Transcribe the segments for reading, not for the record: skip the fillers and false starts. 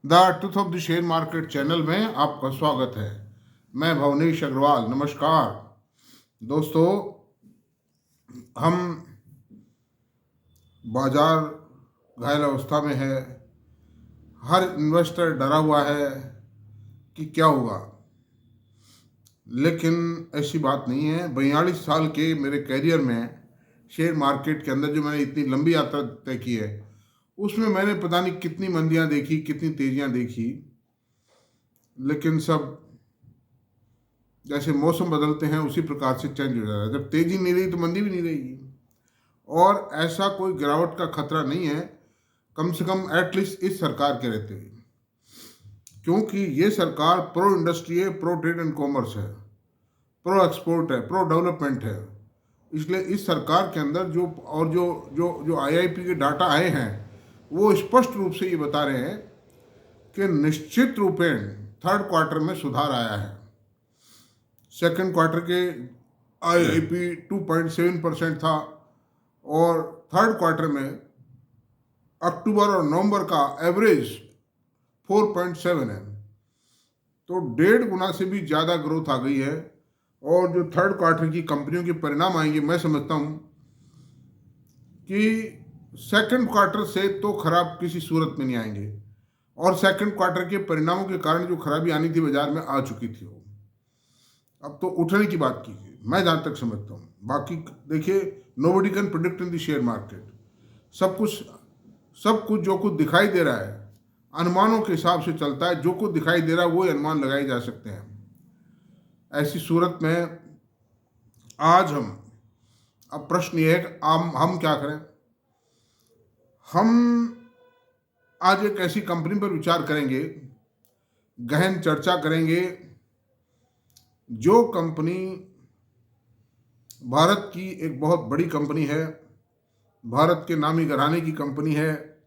The truth of the share market channel में आपका स्वागत है। मैं भवनेश अग्रवाल। नमस्कार दोस्तों, हम बाजार घायल अवस्था में है। हर इन्वेस्टर डरा हुआ है कि क्या होगा, लेकिन ऐसी बात नहीं है। 42 साल के मेरे कैरियर में शेयर मार्केट के अंदर जो मैंने इतनी लंबी यात्रा तय की है, उसमें मैंने पता नहीं कितनी मंदियां देखी, कितनी तेजियां देखी, लेकिन सब जैसे मौसम बदलते हैं उसी प्रकार से चेंज हो जाता है। जब तेजी नहीं रही तो मंदी भी नहीं रहेगी, और ऐसा कोई गिरावट का खतरा नहीं है, कम से कम एटलीस्ट इस सरकार के रहते हुए, क्योंकि ये सरकार प्रो इंडस्ट्री है, प्रो ट्रेड एंड कॉमर्स है, प्रो एक्सपोर्ट है, प्रो डेवलपमेंट है। इसलिए इस सरकार के अंदर जो आईआईपी के डाटा आए हैं, वो स्पष्ट रूप से ये बता रहे हैं कि निश्चित रूपेण थर्ड क्वार्टर में सुधार आया है। सेकंड क्वार्टर के आईआईपी 2.7% था, और थर्ड क्वार्टर में अक्टूबर और नवंबर का एवरेज 4.7 है। तो 1.5 गुना से भी ज़्यादा ग्रोथ आ गई है। और जो थर्ड क्वार्टर की कंपनियों के परिणाम आएंगे, मैं समझता हूँ कि सेकंड क्वार्टर से तो खराब किसी सूरत में नहीं आएंगे, और सेकंड क्वार्टर के परिणामों के कारण जो खराबी आनी थी बाजार में आ चुकी थी, वो अब तो उठने की बात कीजिए, मैं जहाँ तक समझता हूँ। बाकी देखिए, nobody can predict in the share market. सब कुछ जो कुछ दिखाई दे रहा है अनुमानों के हिसाब से चलता है। जो कुछ दिखाई दे रहा है वो ही अनुमान लगाए जा सकते हैं। ऐसी सूरत में आज अब प्रश्न ये है कि हम क्या करें। हम आज एक ऐसी कंपनी पर विचार करेंगे, गहन चर्चा करेंगे, जो कंपनी भारत की एक बहुत बड़ी कंपनी है, भारत के नामी घराने की कंपनी है,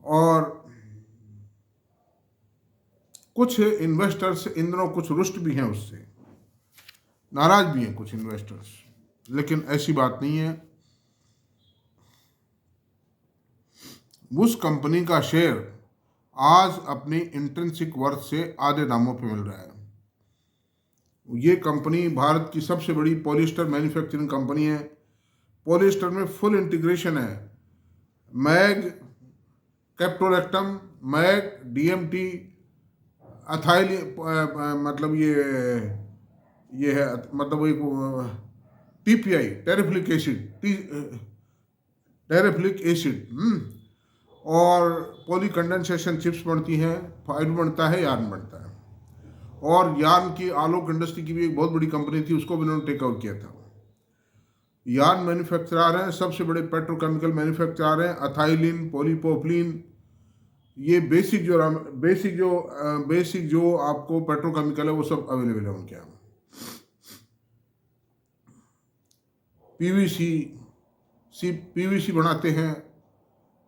और कुछ इन्वेस्टर्स इन दिनों कुछ रुष्ट भी हैं, उससे नाराज भी हैं कुछ इन्वेस्टर्स, लेकिन ऐसी बात नहीं है। उस कंपनी का शेयर आज अपनी इंट्रिंसिक वर्थ से आधे दामों पे मिल रहा है। ये कंपनी भारत की सबसे बड़ी पॉलिएस्टर मैन्युफैक्चरिंग कंपनी है। पॉलिएस्टर में फुल इंटीग्रेशन है। मैग, कैप्टोलैक्टम, मैग, डीएमटी, अथाइल, मतलब ये है, मतलब एक टीपीआई, टेरिफ्लिक एसिड, और पॉली कंडेंसेशन चिप्स बनती हैं, फाइबर बनता है, यार्न बनता है। और यार्न की आलोक इंडस्ट्री की भी एक बहुत बड़ी कंपनी थी, उसको भी उन्होंने टेक ओवर किया था। यार्न मैन्युफैक्चरर हैं, सबसे बड़े पेट्रोकेमिकल मैन्युफैक्चरर हैं, अथाइलिन, पॉलीप्रोपिलीन। ये बेसिक जो आपको पेट्रोकेमिकल है वो सब अवेलेबल है उनके यहाँ। पीवीसी बनाते हैं,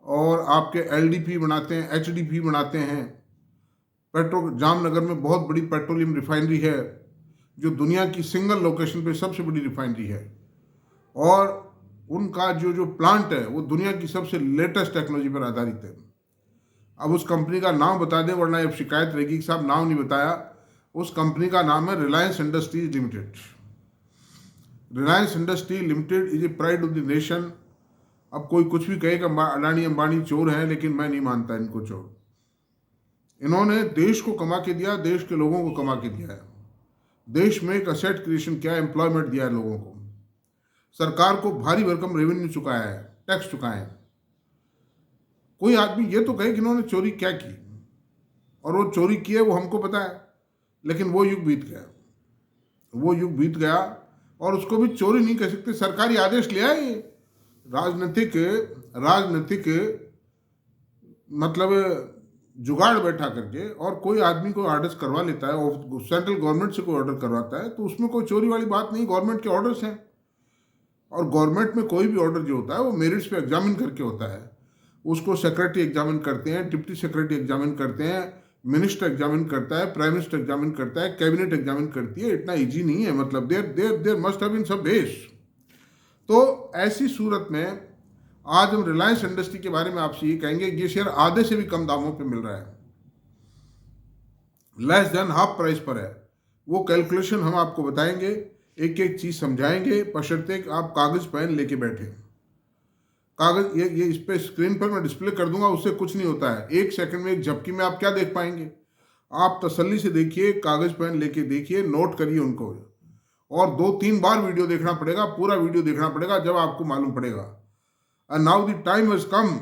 और आपके एलडीपी बनाते हैं, एचडीपी बनाते हैं। जामनगर में बहुत बड़ी पेट्रोलियम रिफाइनरी है, जो दुनिया की सिंगल लोकेशन पे सबसे बड़ी रिफाइनरी है, और उनका जो प्लांट है वो दुनिया की सबसे लेटेस्ट टेक्नोलॉजी पर आधारित है। अब उस कंपनी का नाम बता दें, वरना अब शिकायत रहेगी कि साहब नाम नहीं बताया। उस कंपनी का नाम है Reliance industries limited. Reliance industry limited is a pride of the nation. अब कोई कुछ भी कहेगा अडानी अंबानी चोर हैं, लेकिन मैं नहीं मानता इनको चोर। इन्होंने देश को कमा के दिया, देश के लोगों को कमा के दिया है। देश में एक असेट क्रिएशन किया, एम्प्लॉयमेंट दिया है लोगों को। सरकार को भारी भरकम रेवेन्यू चुकाया है, टैक्स चुकाए हैं। कोई आदमी ये तो कहे कि इन्होंने चोरी क्या की, और वो चोरी की है वो हमको पता है, लेकिन वो युग बीत गया, और उसको भी चोरी नहीं कह सकते। सरकारी आदेश ले आए, राजनीतिक मतलब जुगाड़ बैठा करके, और कोई आदमी को ऑर्डर्स करवा लेता है, और सेंट्रल गवर्नमेंट से कोई ऑर्डर करवाता है, तो उसमें कोई चोरी वाली बात नहीं। गवर्नमेंट के ऑर्डर्स हैं, और गवर्नमेंट में कोई भी ऑर्डर जो होता है वो मेरिट्स पे एग्जामिन करके होता है। उसको सेक्रेटरी एग्जामिन करते हैं, डिप्टी सेक्रेटरी एग्जामिन करते हैं, मिनिस्टर एग्जामिन करता है, प्राइम मिनिस्टर एग्जामिन करता है, कैबिनेट एग्जामिन करती है। इतना इजी नहीं है, मतलब there must have been some base. तो ऐसी सूरत में आज हम रिलायंस इंडस्ट्री के बारे में आपसे ये कहेंगे, ये शेयर आधे से भी कम दामों पे मिल रहा है, लेस देन हाफ प्राइस पर है। वो कैलकुलेशन हम आपको बताएंगे, एक एक चीज समझाएंगे, बशर्ते कि आप कागज पेन लेके बैठे। कागज ये इस पे स्क्रीन पर मैं डिस्प्ले कर दूंगा, उससे कुछ नहीं होता है। एक सेकंड में, एक झपकी में आप क्या देख पाएंगे? आप तसल्ली से देखिए, कागज पेन लेके देखिए, नोट करिए उनको, और 2-3 बार वीडियो देखना पड़ेगा, पूरा वीडियो देखना पड़ेगा, जब आपको मालूम पड़ेगा। And now the time has come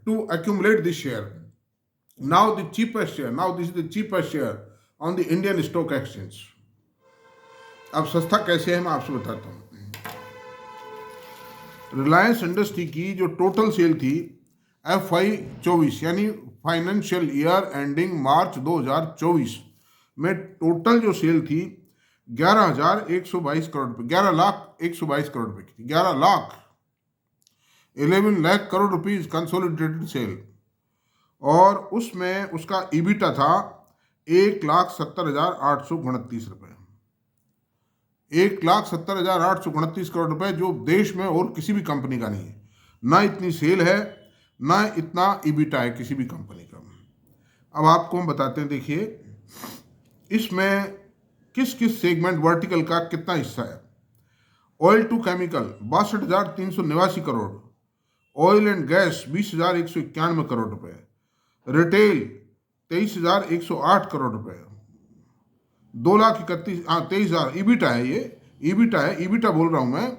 to accumulate this share. Now the cheapest share, now this is the cheapest share on the Indian Stock Exchange. अब सस्ता कैसे है मैं आपसे बताता हूँ। रिलायंस इंडस्ट्री की जो टोटल सेल थी FY 24 यानी फाइनेंशियल ईयर एंडिंग मार्च 2024 में, टोटल जो सेल थी 11,122 करोड़ रुपए, 11,122 करोड़ रुपए की थी। 11 lakh crore rupees consolidated sale, और उसमें उसका ईबिटा था 1,70,829 रुपए। 1,70,829 करोड़ रुपए, जो देश में और किसी भी कंपनी का नहीं है। ना इतनी सेल है, ना इतना ईबिटा है किसी भी कंपनी का। अब आपको हम बताते हैं, देखिए इसमें किस किस सेगमेंट वर्टिकल का कितना हिस्सा है। Oil to chemical 62,389 crore, oil and gas 20,191 crore रुपए, रिटेल 23,108 करोड़ रुपए, 23,000 ईबिटा है। ये ईबिटा है, ईबिटा बोल रहा हूं मैं,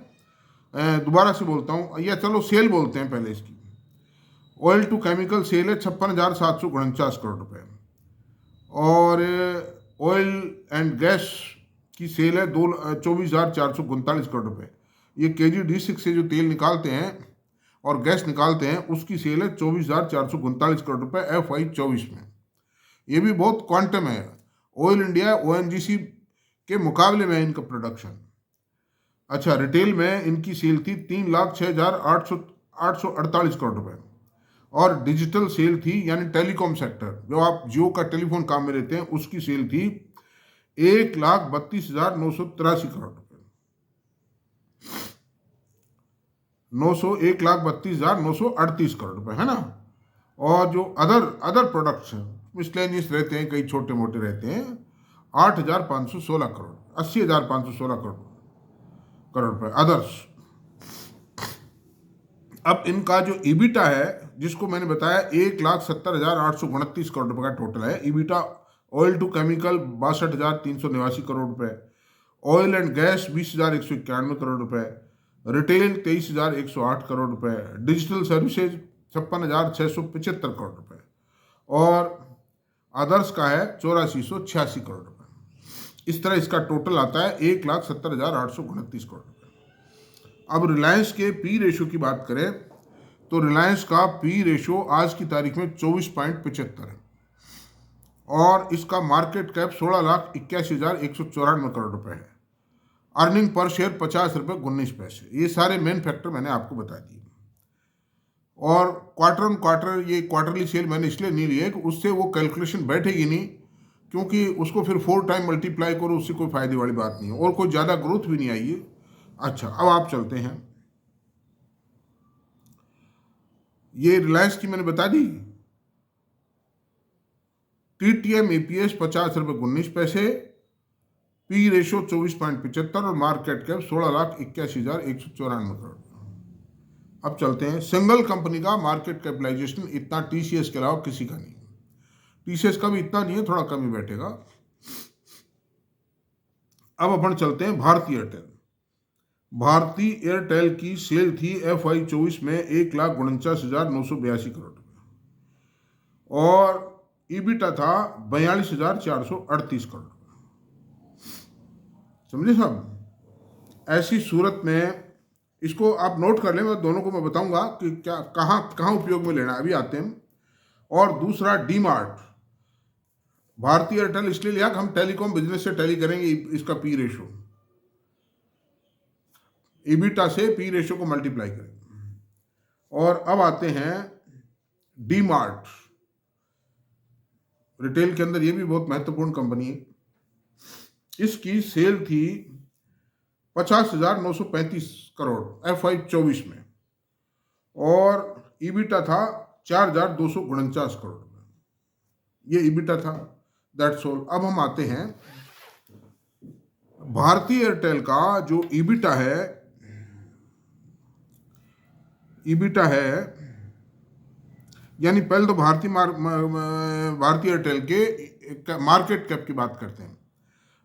दोबारा से बोलता हूं, या चलो सेल बोलते हैं पहले इसकी। ऑयल टू केमिकल सेल है 56,749 करोड़ रुपए, और ऑयल एंड गैस की सेल है 24,439 करोड़ रुपए। ये KG-D6 से जो तेल निकालते हैं और गैस निकालते हैं, उसकी सेल है 24,439 करोड़ रुपए FY 24 में। ये भी बहुत क्वांटम है। ऑयल इंडिया ONGC के मुकाबले में इनका प्रोडक्शन। अच्छा, रिटेल में इनकी सेल थी 3,06,848 करोड़ रुपए, और डिजिटल सेल थी यानी टेलीकॉम सेक्टर, जो आप जियो का टेलीफोन काम में लेते हैं, उसकी सेल थी 1,32,983 करोड़ रुपए। 1,32,938 करोड़ रुपए है ना। और जो अदर प्रोडक्ट्स हैं, मिसलेनियस रहते हैं, कई छोटे मोटे रहते हैं, 8,516 करोड़, 80,516 करोड़ रुपए अदर्स। अब इनका जो ईबिटा है, जिसको मैंने बताया 1,70,829 करोड़ रुपए का टोटल है EBITDA. Oil to chemical 62,389 crore रुपए, ऑयल एंड गैस 20,191 करोड़ रुपए, रिटेल 23,108 करोड़ रुपए, डिजिटल सर्विसेज 56,675 करोड़ रुपए, और अदर्स का है 84,186 करोड़ रुपए। इस तरह इसका टोटल आता है 1,70,829 करोड़ रुपए। अब रिलायंस के पी रेशो की बात करें तो रिलायंस का पी रेशो आज की तारीख में 24.75 है, और इसका मार्केट कैप 16,81,194 करोड़ रुपए है। अर्निंग पर शेयर 50 रुपये 19 पैसे। ये सारे मेन फैक्टर मैंने आपको बता दिए। और क्वार्टर ऑन क्वार्टर, ये क्वार्टरली सेल मैंने इसलिए नहीं लिए कि उससे वो कैलकुलेशन बैठेगी नहीं, क्योंकि उसको फिर 4 टाइम मल्टीप्लाई करो, उससे कोई फायदे वाली बात नहीं है, और कोई ज़्यादा ग्रोथ भी नहीं आई है। अच्छा, अब आप चलते हैं, ये रिलायंस की मैंने बता दी। TTM EPS 50 रुपये 19 पैसे, पी रेशो 24.75, और मार्केट कैप 16,81,194 करोड़। अब चलते हैं, सिंगल कंपनी का मार्केट कैपिटलाइजेशन इतना TCS के अलावा किसी का नहीं। TCS का भी इतना नहीं है, थोड़ा कम ही बैठेगा। अब अपन चलते हैं भारती एयरटेल। भारती एयरटेल की सेल थी FY 24 में 1,49,982 करोड़ रुपये, और ईबिटा था 42,438 करोड़ रुपये। समझे साहब? ऐसी सूरत में इसको आप नोट कर लें, मैं दोनों को मैं बताऊंगा कि क्या कहाँ उपयोग में लेना है, अभी आते हैं। और दूसरा डीमार्ट, भारती एयरटेल इसलिए लिया कि हम टेलीकॉम बिजनेस से टैली करेंगे इसका पी रेशो, ईबिटा से पी रेशो को मल्टीप्लाई करेंगे। और अब आते हैं डीमार्ट, रिटेल के अंदर ये भी बहुत महत्वपूर्ण कंपनी है। इसकी सेल थी 50,935 करोड़ FY 24 में, और ईबिटा था 4,249 करोड़ में। ये ईबिटा था, दैट्स ऑल। अब हम आते हैं भारतीय एयरटेल का जो ईबिटा है, यानी पहले तो भारतीय एयरटेल के मार्केट कैप की बात करते हैं।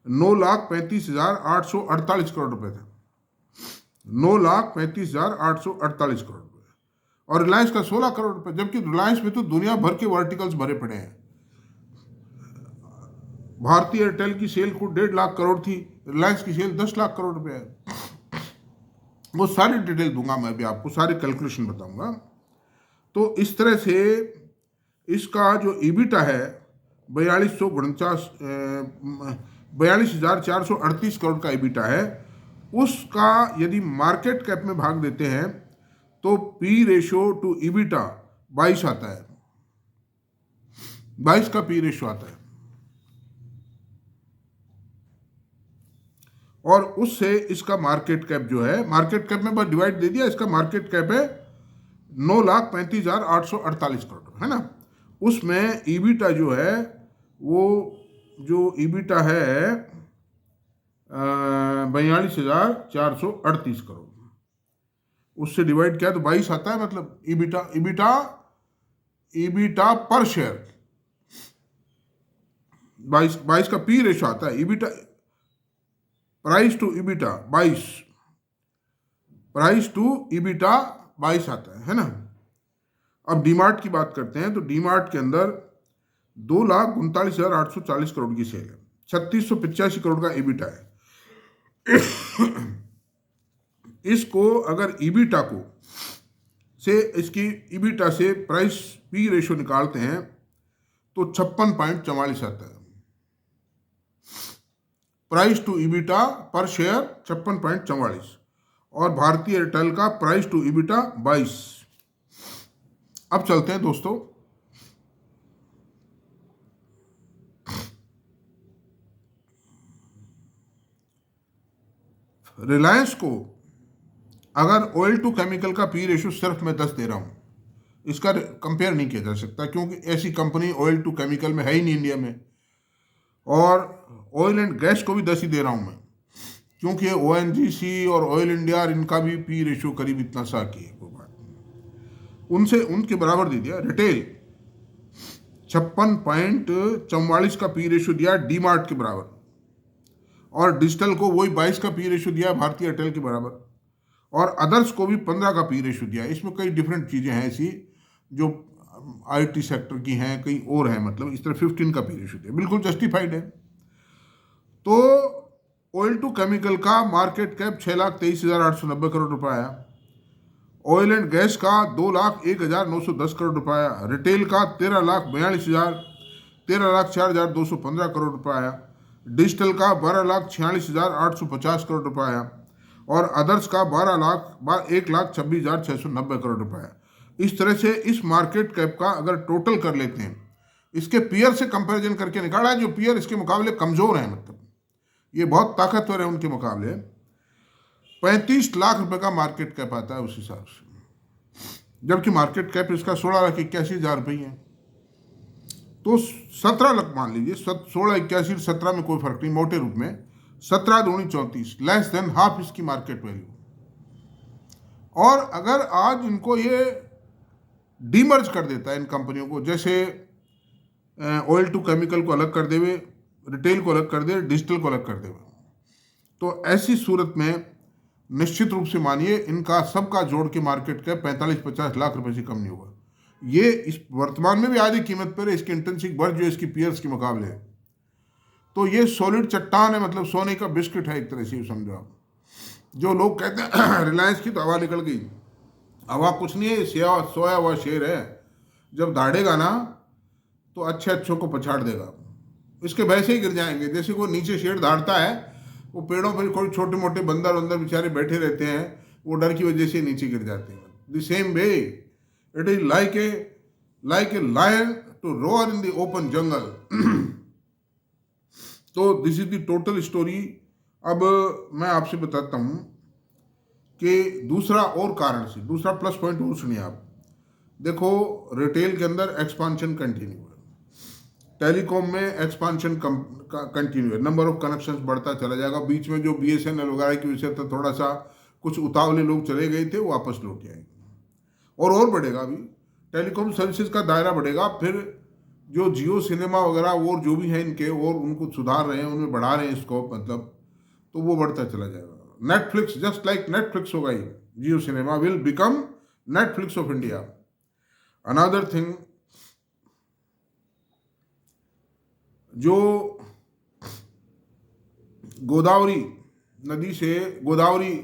9,35,848 करोड़ रुपए थे, 9,35,848 करोड़ रुपए। और रिलायंस का 16 करोड़ रुपए, जबकि रिलायंस में तो दुनिया भर के वर्टिकल्स भरे पड़े हैं। भारतीय एयरटेल की सेल को 1.5 लाख करोड़ थी, रिलायंस की सेल 10 लाख करोड़ रुपए है। वो सारी डिटेल दूंगा मैं अभी आपको, सारे कैलकुलेशन बताऊंगा। तो इस तरह से इसका जो ईबिटा है 42,438 करोड़ का ईबिटा है। उसका यदि मार्केट कैप में भाग देते हैं तो पी रेशो टू ईबिटा 22 आता है, 22 का पी रेशो आता है। और उससे इसका मार्केट कैप जो है, मार्केट कैप में बस डिवाइड दे दिया, इसका मार्केट कैप है 9,35,848 करोड़, है ना। उसमें ईबिटा जो है, वो जो ईबिटा है 42,438 करोड़, उससे डिवाइड किया तो 22 आता है। मतलब ईबिटा पर शेयर 22 का पी रेशो आता है। EBITDA price to EBITDA 22, price to EBITDA 22 आता है ना। अब डीमार्ट की बात करते हैं तो डीमार्ट के अंदर 2,39,840 करोड़ की सेल है, 3,685 करोड़ का ईबिटा है। इसको अगर ईबिटा को से इसकी ईबिटा से प्राइस पी रेशो निकालते हैं तो 56.44 आता है। प्राइस टू ईबिटा पर शेयर 56.44 और भारतीय एयरटेल का प्राइस टू ईबिटा 22। अब चलते हैं दोस्तों रिलायंस को। अगर ऑयल टू केमिकल का पी रेशो सिर्फ मैं 10 दे रहा हूं, इसका कंपेयर नहीं किया जा सकता क्योंकि ऐसी कंपनी ऑयल टू केमिकल में है ही नहीं इंडिया में। और ऑयल एंड गैस को भी 10 ही दे रहा हूं मैं, क्योंकि ONGC और ऑयल इंडिया, इनका भी पी रेशो करीब इतना सा की है, कोई बात नहीं, उनसे उनके बराबर दे दिया। रिटेल 56.44 का पी रेशो दिया डीमार्ट के बराबर, और डिजिटल को वही 22 का पी रेशो दिया भारतीय एयरटेल के बराबर, और अदर्स को भी 15 का पी रेशो दिया। इसमें कई डिफरेंट चीज़ें हैं ऐसी जो IT सेक्टर की हैं, कई और हैं, मतलब इस तरह 15 का पी रेशो दिया, बिल्कुल जस्टिफाइड है। तो ऑयल टू केमिकल का मार्केट कैप 6,23,890 करोड़ रुपए आया, ऑयल एंड गैस का 2,01,910 करोड़ रुपए आया, रिटेल का 13,04,215 करोड़ रुपए आया, डिजिटल का 12,46,850 करोड़ रुपए आया, और अदर्स का 1,26,690 करोड़ रुपए आया। इस तरह से इस मार्केट कैप का अगर टोटल कर लेते हैं, इसके पीयर से कंपैरिजन करके निकाला है, जो पीयर इसके मुकाबले कमजोर है, मतलब ये बहुत ताकतवर है उनके मुकाबले, 35 लाख रुपए का मार्केट कैप आता है उस हिसाब से, जबकि मार्केट कैप इसका 16,81,000 रुपये है। तो 17 लाख मान लीजिए, 16,81 17 में कोई फर्क नहीं, मोटे रूप में 17 दूनी 34, लेस देन हाफ इसकी मार्केट वैल्यू। और अगर आज इनको ये डीमर्ज कर देता है इन कंपनियों को, जैसे ऑयल टू केमिकल को अलग कर देवे, रिटेल को अलग कर दे, डिजिटल को अलग कर देवे, तो ऐसी सूरत में निश्चित रूप से मानिए इनका सबका जोड़ के मार्केट कैप 45-50 लाख रुपए से कम नहीं होगा। ये इस वर्तमान में भी आधी कीमत पर है, इसकी इंट्रिंसिक वर्थ जो इसकी पीयर्स के मुकाबले है। तो ये सॉलिड चट्टान है, मतलब सोने का बिस्किट है एक तरह से समझो आप। जो लोग कहते हैं रिलायंस की तो हवा निकल गई, हवा कुछ नहीं है, सोया हुआ शेर है, जब दाड़ेगा ना तो अच्छे अच्छों को पछाड़ देगा, इसके वैसे ही गिर जाएंगे। जैसे कोई नीचे शेर दाड़ता है, वो पेड़ों पर कोई छोटे मोटे बंदर बेचारे बैठे रहते हैं, वो डर की वजह से नीचे गिर जाते हैं। The same way it is like a lion to roar in the open jungle. तो this is the total story अब मैं आपसे बताता हूँ कि दूसरा और कारण से, दूसरा प्लस पॉइंट और सुनिए आप। देखो, रिटेल के अंदर एक्सपांशन कंटिन्यू है, टेलीकॉम में एक्सपांशन कंटिन्यू है, नंबर ऑफ कनेक्शंस बढ़ता चला जाएगा। बीच में जो BSNL वगैरह की वजह से थोड़ा सा कुछ उतावले लोग चले गए थे, वो वापस लौट आएंगे और बढ़ेगा। अभी टेलीकॉम सर्विसेज का दायरा बढ़ेगा। फिर जो जियो सिनेमा वगैरह और जो भी है इनके, और उनको सुधार रहे हैं, उनमें बढ़ा रहे हैं स्कोप, मतलब तो वो बढ़ता चला जाएगा। नेटफ्लिक्स, जस्ट लाइक नेटफ्लिक्स होगा ये, Jio cinema will become Netflix of India. Another thing, जो गोदावरी नदी से, गोदावरी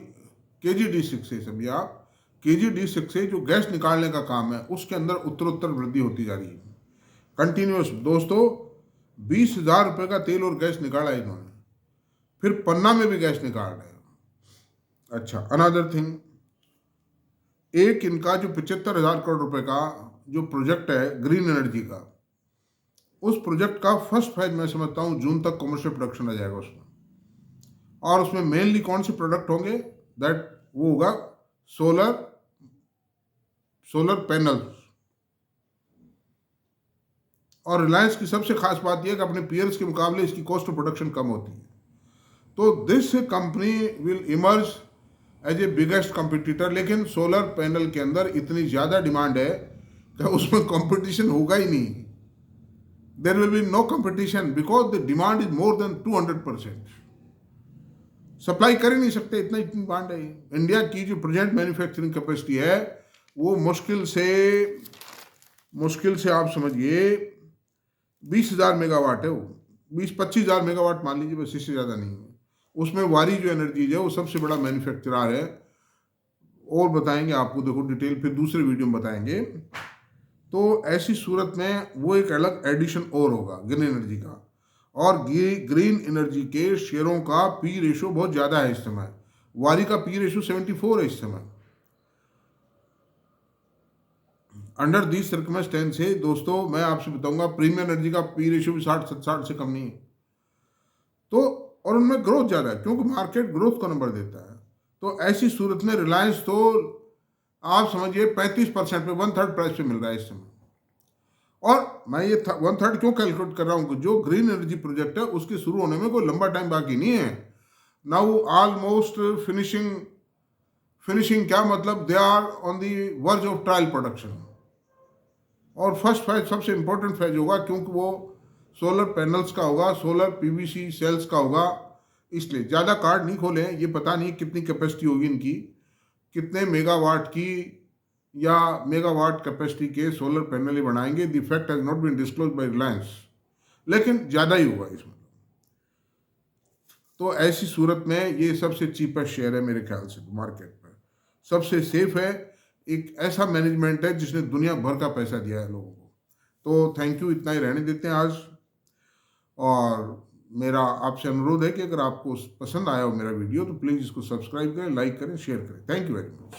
KG-D6 से, समझिए आप, KG-D6 से जो गैस निकालने का काम है, उसके अंदर उत्तरोत्तर वृद्धि होती जा रही है कंटिन्यूस। दोस्तों, 20,000 रुपये का तेल और गैस निकाला इन्होंने, फिर पन्ना में भी गैस निकाल रहे हैं। अच्छा, अनदर थिंग, एक इनका जो 75,000 करोड़ रुपए का जो प्रोजेक्ट है ग्रीन एनर्जी का, उस प्रोजेक्ट का फर्स्ट फेज मैं समझता हूँ जून तक कमर्शियल प्रोडक्शन आ जाएगा उसमें। और उसमें मेनली कौन से प्रोडक्ट होंगे, दैट वो होगा सोलर पैनल्स। और रिलायंस की सबसे खास बात यह है कि अपने पीयर्स के मुकाबले इसकी कॉस्ट ऑफ प्रोडक्शन कम होती है। तो this company will emerge as a biggest competitor. लेकिन सोलर पैनल के अंदर इतनी ज़्यादा डिमांड है कि उसमें कंपटीशन होगा ही नहीं। There will be no competition because the demand is more than 200%। Supply कर ही नहीं सकते, इतनी डिमांड है। इंडिया की जो प्रेजेंट मैन्युफैक्चरिंग कैपेसिटी है वो मुश्किल से आप समझिए 20,000 मेगावाट है। वो 20-25,000 मेगावाट मान लीजिए, बस, इससे ज़्यादा नहीं है। उसमें वारी जो एनर्जीज है वो सबसे बड़ा मैन्युफैक्चरर है। और बताएंगे आपको, देखो डिटेल फिर दूसरे वीडियो में बताएंगे। तो ऐसी सूरत में वो एक अलग एडिशन और होगा ग्रीन एनर्जी का। और ग्रीन एनर्जी के शेयरों का P रेशो बहुत ज़्यादा है इस समय। वारी का P रेशो 74 है इस समय। अंडर दी सर्कमस्टेंस से दोस्तों मैं आपसे बताऊंगा, प्रीमियम एनर्जी का P रेशो भी 60 से कम नहीं है। तो और उनमें ग्रोथ ज़्यादा है क्योंकि मार्केट ग्रोथ को नंबर देता है। तो ऐसी सूरत में रिलायंस तो आप समझिए 35% पे, 1/3 प्राइस पे मिल रहा है इस समय। और मैं ये 1/3 क्यों कैलकुलेट कर रहा हूँ कि जो ग्रीन एनर्जी प्रोजेक्ट है उसके शुरू होने में कोई लंबा टाइम बाकी नहीं है। नाउ ऑलमोस्ट फिनिशिंग क्या मतलब, they are on the verge of trial production. और फर्स्ट फेज सबसे इंपॉर्टेंट फेज होगा क्योंकि वो सोलर पैनल्स का होगा, सोलर PVC सेल्स का होगा। इसलिए ज़्यादा कार्ड नहीं खोले, ये पता नहीं कितनी कैपेसिटी होगी इनकी, कितने मेगावाट की या मेगावाट कैपेसिटी के सोलर पैनल ही बनाएंगे। The fact has not been disclose by Reliance, लेकिन ज़्यादा ही होगा इसमें। तो ऐसी सूरत में ये सबसे चीपेस्ट शेयर है मेरे ख्याल से मार्केट में, सबसे सेफ है। एक ऐसा मैनेजमेंट है जिसने दुनिया भर का पैसा दिया है लोगों को। तो थैंक यू, इतना ही रहने देते हैं आज। और मेरा आपसे अनुरोध है कि अगर आपको पसंद आया हो मेरा वीडियो तो प्लीज़ इसको सब्सक्राइब करें, लाइक करें, शेयर करें। Thank you very much.